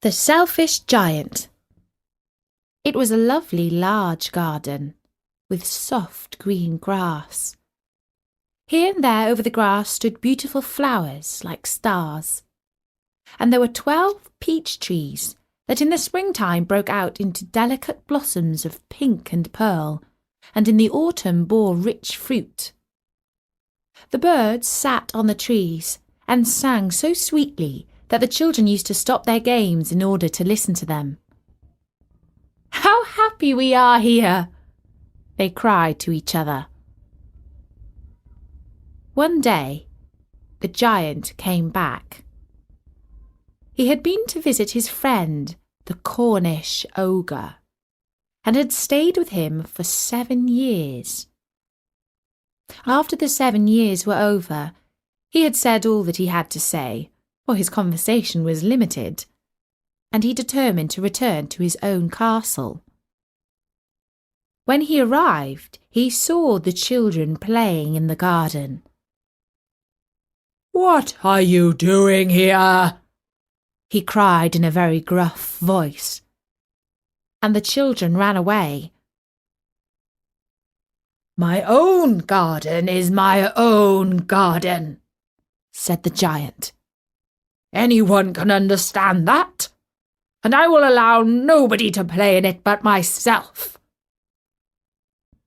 The Selfish Giant. It was a lovely large garden, with soft green grass. Here and there over the grass stood beautiful flowers like stars, and there were 12 peach trees that in the springtime broke out into delicate blossoms of pink and pearl, and in the autumn bore rich fruit. The birds sat on the trees and sang so sweetly that the children used to stop their games in order to listen to them. "How happy we are here!" they cried to each other. One day, the giant came back. He had been to visit his friend, the Cornish ogre, and had stayed with him for 7 years. After the 7 years were over, he had said all that he had to say, for his conversation was limited, and he determined to return to his own castle. When he arrived, he saw the children playing in the garden. "What are you doing here?" he cried in a very gruff voice, and the children ran away. "My own garden is my own garden," said the giant. "Anyone can understand that, and I will allow nobody to play in it but myself."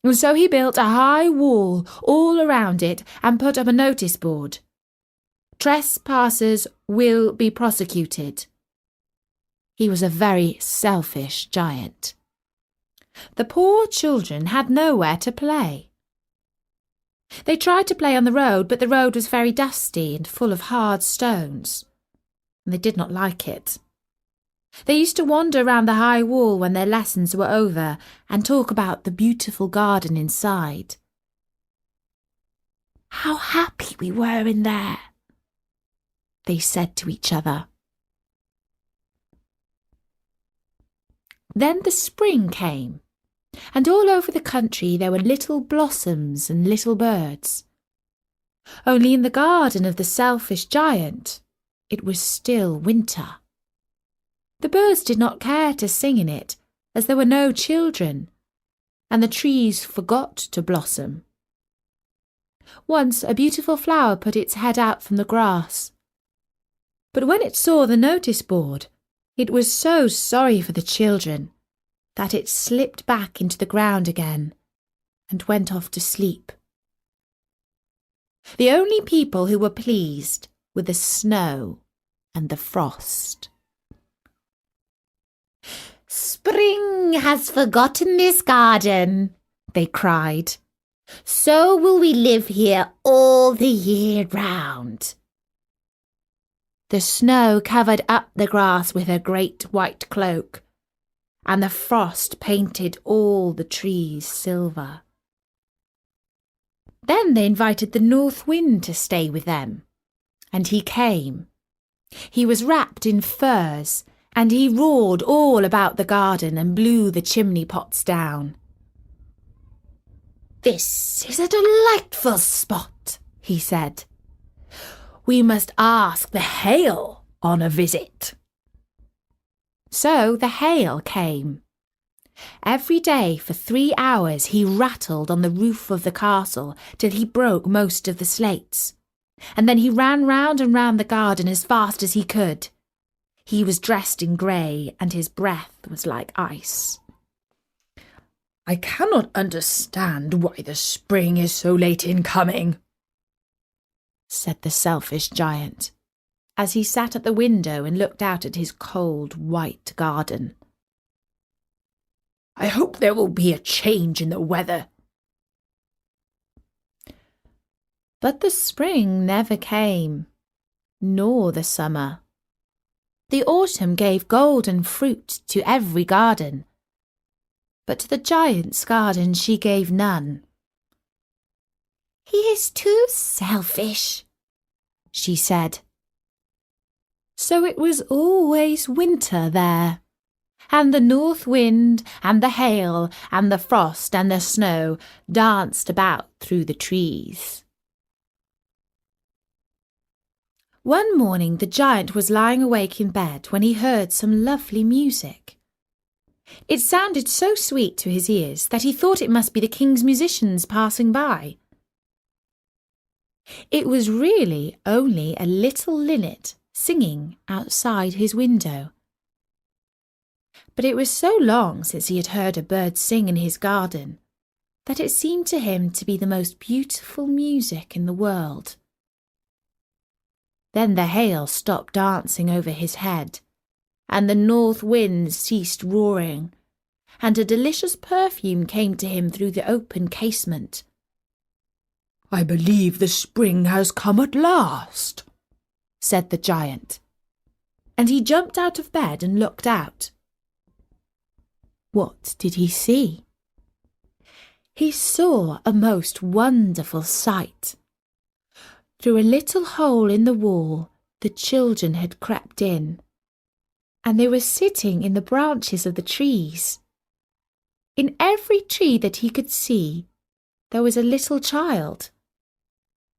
And so he built a high wall all around it and put up a notice board. "Trespassers will be prosecuted." He was a very selfish giant. The poor children had nowhere to play. They tried to play on the road, but the road was very dusty and full of hard stones, and they did not like it. They used to wander round the high wall when their lessons were over and talk about the beautiful garden inside. "How happy we were in there," they said to each other. Then the spring came, and all over the country there were little blossoms and little birds. Only in the garden of the selfish giant, it was still winter. The birds did not care to sing in it, as there were no children, and the trees forgot to blossom. Once a beautiful flower put its head out from the grass, but when it saw the notice board, it was so sorry for the children that it slipped back into the ground again and went off to sleep. The only people who were pleased were the snow and the frost. "Spring has forgotten this garden," they cried. "So will we live here all the year round." The snow covered up the grass with her great white cloak, and the frost painted all the trees silver. Then they invited the north wind to stay with them, and he came. He was wrapped in furs, and he roared all about the garden and blew the chimney pots down. "This is a delightful spot," he said. "We must ask the hail on a visit." So the hail came. Every day for 3 hours he rattled on the roof of the castle till he broke most of the slates, and then he ran round and round the garden as fast as he could. He was dressed in grey, and his breath was like ice. "I cannot understand why the spring is so late in coming," said the selfish giant, as he sat at the window and looked out at his cold white garden. "I hope there will be a change in the weather." But the spring never came, nor the summer. The autumn gave golden fruit to every garden, but to the giant's garden she gave none. "He is too selfish," she said. So it was always winter there, and the north wind and the hail and the frost and the snow danced about through the trees. One morning the giant was lying awake in bed when he heard some lovely music. It sounded so sweet to his ears that he thought it must be the king's musicians passing by. It was really only a little linnet singing outside his window. But it was so long since he had heard a bird sing in his garden that it seemed to him to be the most beautiful music in the world. Then the hail stopped dancing over his head, and the north wind ceased roaring, and a delicious perfume came to him through the open casement. "I believe the spring has come at last," said the giant, and he jumped out of bed and looked out. What did he see? He saw a most wonderful sight. Through a little hole in the wall, the children had crept in, and they were sitting in the branches of the trees. In every tree that he could see, there was a little child,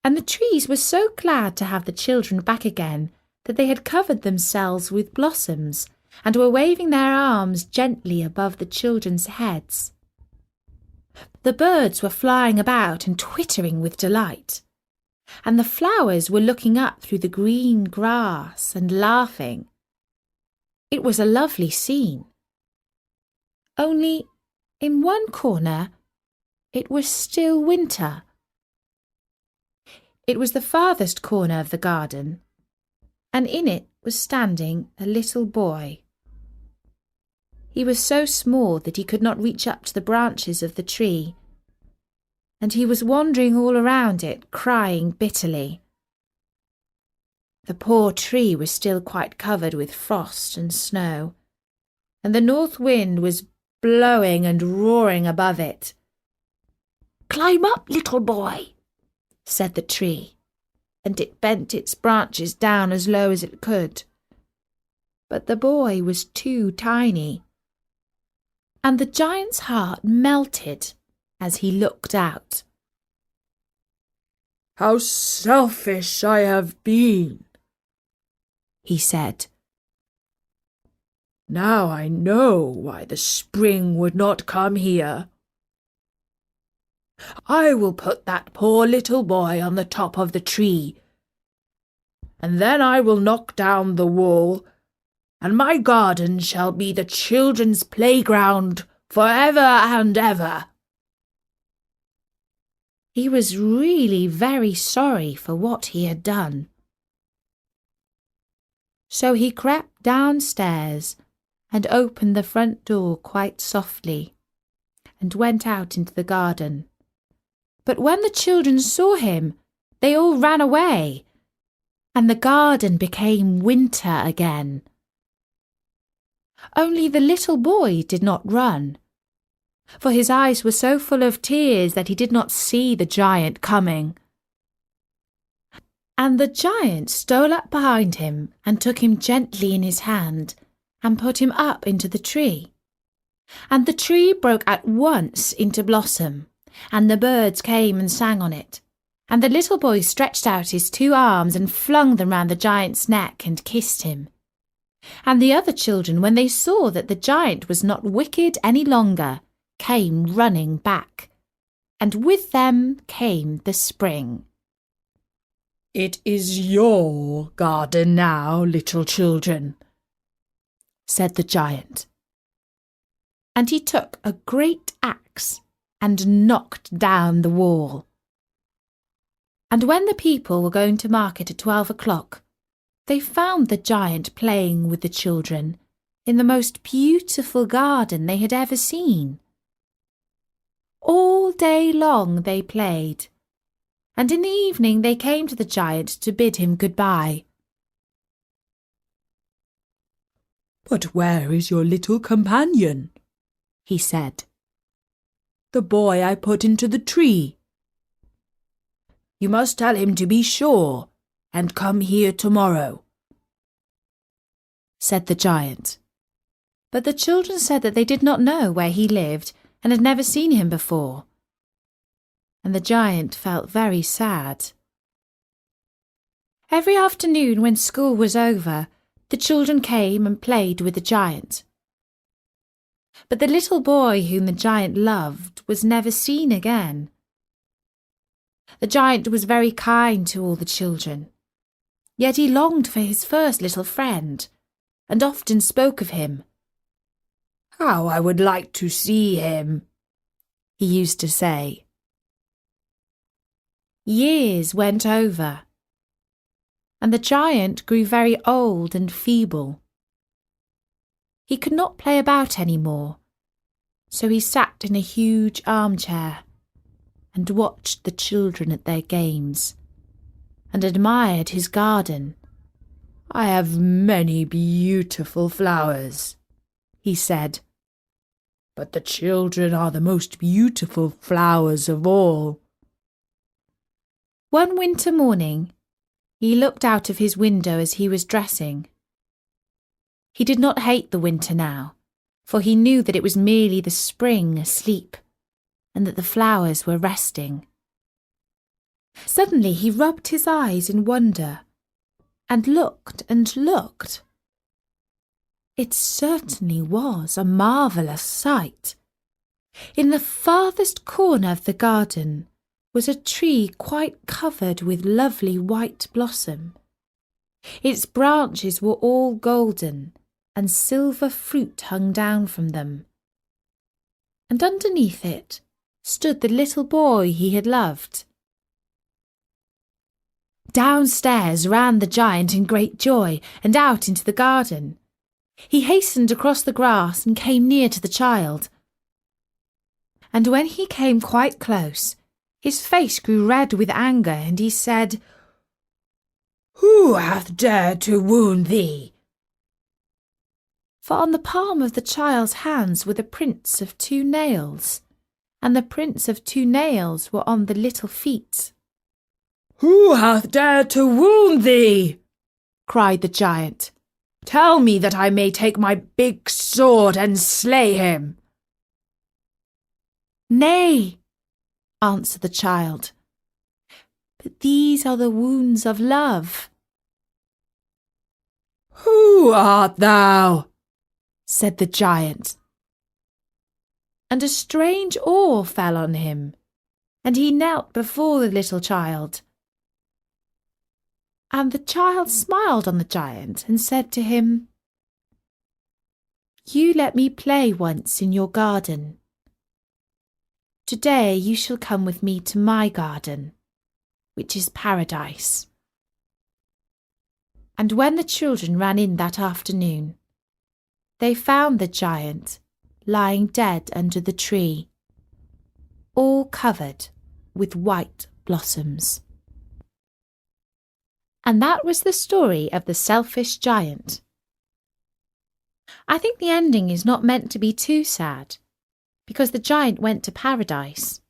and the trees were so glad to have the children back again that they had covered themselves with blossoms and were waving their arms gently above the children's heads. The birds were flying about and twittering with delight, and the flowers were looking up through the green grass and laughing. It was a lovely scene. Only in one corner it was still winter. It was the farthest corner of the garden, and in it was standing a little boy. He was so small that he could not reach up to the branches of the tree, and he was wandering all around it, crying bitterly. The poor tree was still quite covered with frost and snow, and the north wind was blowing and roaring above it. "Climb up, little boy," said the tree, and it bent its branches down as low as it could. But the boy was too tiny, and the giant's heart melted as he looked out. "How selfish I have been," he said. "Now I know why the spring would not come here. I will put that poor little boy on the top of the tree, and then I will knock down the wall, and my garden shall be the children's playground for ever and ever." He was really very sorry for what he had done. So he crept downstairs and opened the front door quite softly and went out into the garden. But when the children saw him, they all ran away, and the garden became winter again. Only the little boy did not run, for his eyes were so full of tears that he did not see the giant coming. And the giant stole up behind him and took him gently in his hand and put him up into the tree. And the tree broke at once into blossom, and the birds came and sang on it. And the little boy stretched out his 2 arms and flung them round the giant's neck and kissed him. And the other children, when they saw that the giant was not wicked any longer, came running back, and with them came the spring. "It is your garden now, little children," said the giant. And he took a great axe and knocked down the wall. And when the people were going to market at 12 o'clock, they found the giant playing with the children in the most beautiful garden they had ever seen. All day long they played, and in the evening they came to the giant to bid him goodbye. "But where is your little companion?" he said. "The boy I put into the tree. You must tell him to be sure and come here tomorrow," said the giant. But the children said that they did not know where he lived and had never seen him before. And the giant felt very sad. Every afternoon when school was over, the children came and played with the giant. But the little boy whom the giant loved was never seen again. The giant was very kind to all the children, yet he longed for his first little friend, and often spoke of him. "How I would like to see him," he used to say. Years went over, and the giant grew very old and feeble. He could not play about any more, so he sat in a huge armchair and watched the children at their games, and admired his garden. "I have many beautiful flowers," he said, "but the children are the most beautiful flowers of all." One winter morning, he looked out of his window as he was dressing. He did not hate the winter now, for he knew that it was merely the spring asleep, and that the flowers were resting. Suddenly he rubbed his eyes in wonder, and looked and looked. It certainly was a marvellous sight. In the farthest corner of the garden was a tree quite covered with lovely white blossom. Its branches were all golden, and silver fruit hung down from them. And underneath it stood the little boy he had loved. Downstairs ran the giant in great joy, and out into the garden. He hastened across the grass and came near to the child. And when he came quite close, his face grew red with anger, and he said, "Who hath dared to wound thee?" For on the palm of the child's hands were the prints of 2 nails, and the prints of 2 nails were on the little feet. "Who hath dared to wound thee?" cried the giant. "Tell me that I may take my big sword and slay him." "Nay," answered the child, "but these are the wounds of love." "Who art thou?" said the giant. And a strange awe fell on him, and he knelt before the little child. And the child smiled on the giant and said to him, "You let me play once in your garden. Today you shall come with me to my garden, which is paradise." And when the children ran in that afternoon, they found the giant lying dead under the tree, all covered with white blossoms. And that was the story of the selfish giant. I think the ending is not meant to be too sad, because the giant went to paradise.